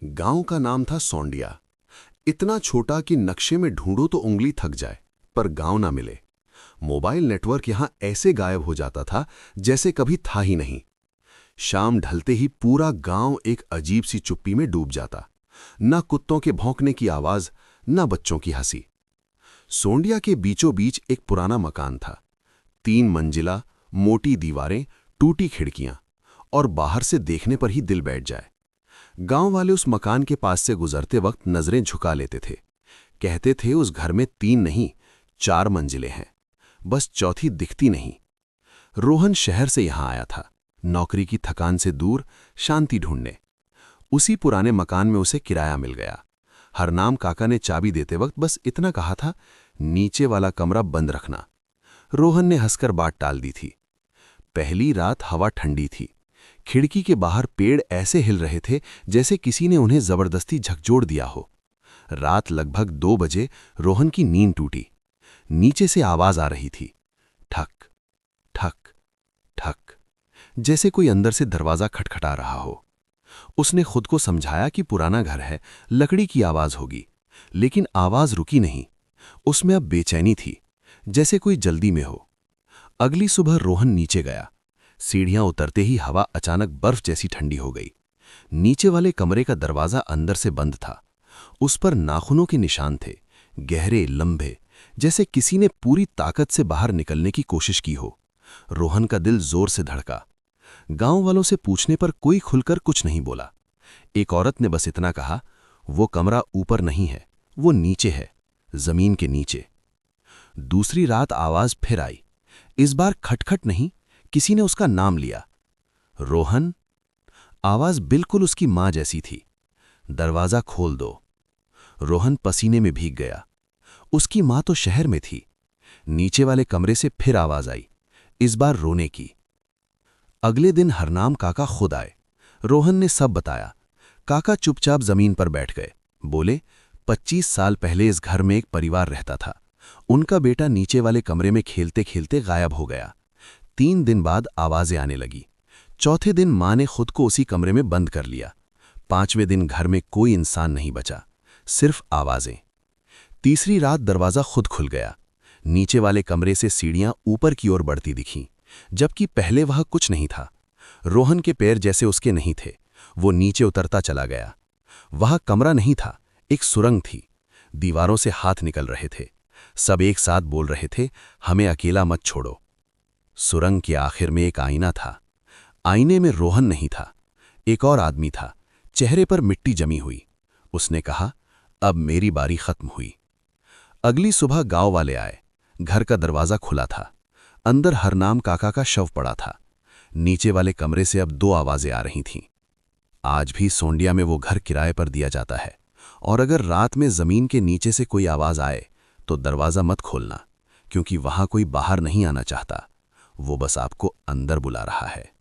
गांव का नाम था सोंडिया। इतना छोटा कि नक्शे में ढूंढो तो उंगली थक जाए, पर गांव ना मिले। मोबाइल नेटवर्क यहां ऐसे गायब हो जाता था जैसे कभी था ही नहीं। शाम ढलते ही पूरा गांव एक अजीब सी चुप्पी में डूब जाता। न कुत्तों के भौंकने की आवाज, न बच्चों की हंसी। सोंडिया के बीचों बीच एक पुराना मकान था। 3 मंजिला, मोटी दीवारें, टूटी खिड़कियां, और बाहर से देखने पर ही दिल बैठ जाए। गांव वाले उस मकान के पास से गुजरते वक्त नजरें झुका लेते थे। कहते थे उस घर में 3 नहीं 4 मंजिलें हैं, बस चौथी दिखती नहीं। रोहन शहर से यहां आया था, नौकरी की थकान से दूर, शांति ढूंढने। उसी पुराने मकान में उसे किराया मिल गया। हरनाम काका ने चाबी देते वक्त बस इतना कहा था, नीचे वाला कमरा बंद रखना। रोहन ने हंसकर बात टाल दी थी। पहली रात हवा ठंडी थी। खिड़की के बाहर पेड़ ऐसे हिल रहे थे जैसे किसी ने उन्हें जबरदस्ती झकझोर दिया हो। रात लगभग 2 बजे रोहन की नींद टूटी। नीचे से आवाज आ रही थी, ठक ठक ठक, जैसे कोई अंदर से दरवाजा खटखटा रहा हो। उसने खुद को समझाया कि पुराना घर है, लकड़ी की आवाज होगी। लेकिन आवाज रुकी नहीं। उसमें अब बेचैनी थी, जैसे कोई जल्दी में हो। अगली सुबह रोहन नीचे गया। सीढ़ियां उतरते ही हवा अचानक बर्फ जैसी ठंडी हो गई। नीचे वाले कमरे का दरवाजा अंदर से बंद था। उस पर नाखूनों के निशान थे, गहरे, लंबे, जैसे किसी ने पूरी ताकत से बाहर निकलने की कोशिश की हो। रोहन का दिल जोर से धड़का। गांव वालों से पूछने पर कोई खुलकर कुछ नहीं बोला। एक औरत ने बस इतना कहा, वो कमरा ऊपर नहीं है, वो नीचे है, जमीन के नीचे। दूसरी रात आवाज फिर आई। इस बार खटखट नहीं, किसी ने उसका नाम लिया, रोहन। आवाज बिल्कुल उसकी मां जैसी थी। दरवाजा खोल दो। रोहन पसीने में भीग गया। उसकी मां तो शहर में थी। नीचे वाले कमरे से फिर आवाज आई, इस बार रोने की। अगले दिन हरनाम काका खुद आए। रोहन ने सब बताया। काका चुपचाप जमीन पर बैठ गए। बोले, 25 साल पहले इस घर में एक परिवार रहता था। उनका बेटा नीचे वाले कमरे में खेलते खेलते गायब हो गया। 3 दिन बाद आवाजें आने लगी। चौथे दिन मां ने खुद को उसी कमरे में बंद कर लिया। 5वें दिन घर में कोई इंसान नहीं बचा, सिर्फ आवाजें। तीसरी रात दरवाजा खुद खुल गया। नीचे वाले कमरे से सीढ़ियां ऊपर की ओर बढ़ती दिखीं, जबकि पहले वह कुछ नहीं था। रोहन के पैर जैसे उसके नहीं थे। वो नीचे उतरता चला गया। वह कमरा नहीं था, एक सुरंग थी। दीवारों से हाथ निकल रहे थे। सब एक साथ बोल रहे थे, हमें अकेला मत छोड़ो। सुरंग के आखिर में एक आईना था। आईने में रोहन नहीं था, एक और आदमी था, चेहरे पर मिट्टी जमी हुई। उसने कहा, अब मेरी बारी खत्म हुई। अगली सुबह गांव वाले आए। घर का दरवाजा खुला था। अंदर हरनाम काका का शव पड़ा था। नीचे वाले कमरे से अब 2 आवाजें आ रही थीं। आज भी सोंडिया में वो घर किराए पर दिया जाता है, और अगर रात में जमीन के नीचे से कोई आवाज आए तो दरवाजा मत खोलना, क्योंकि वहां कोई बाहर नहीं आना चाहता। वो बस आपको अंदर बुला रहा है।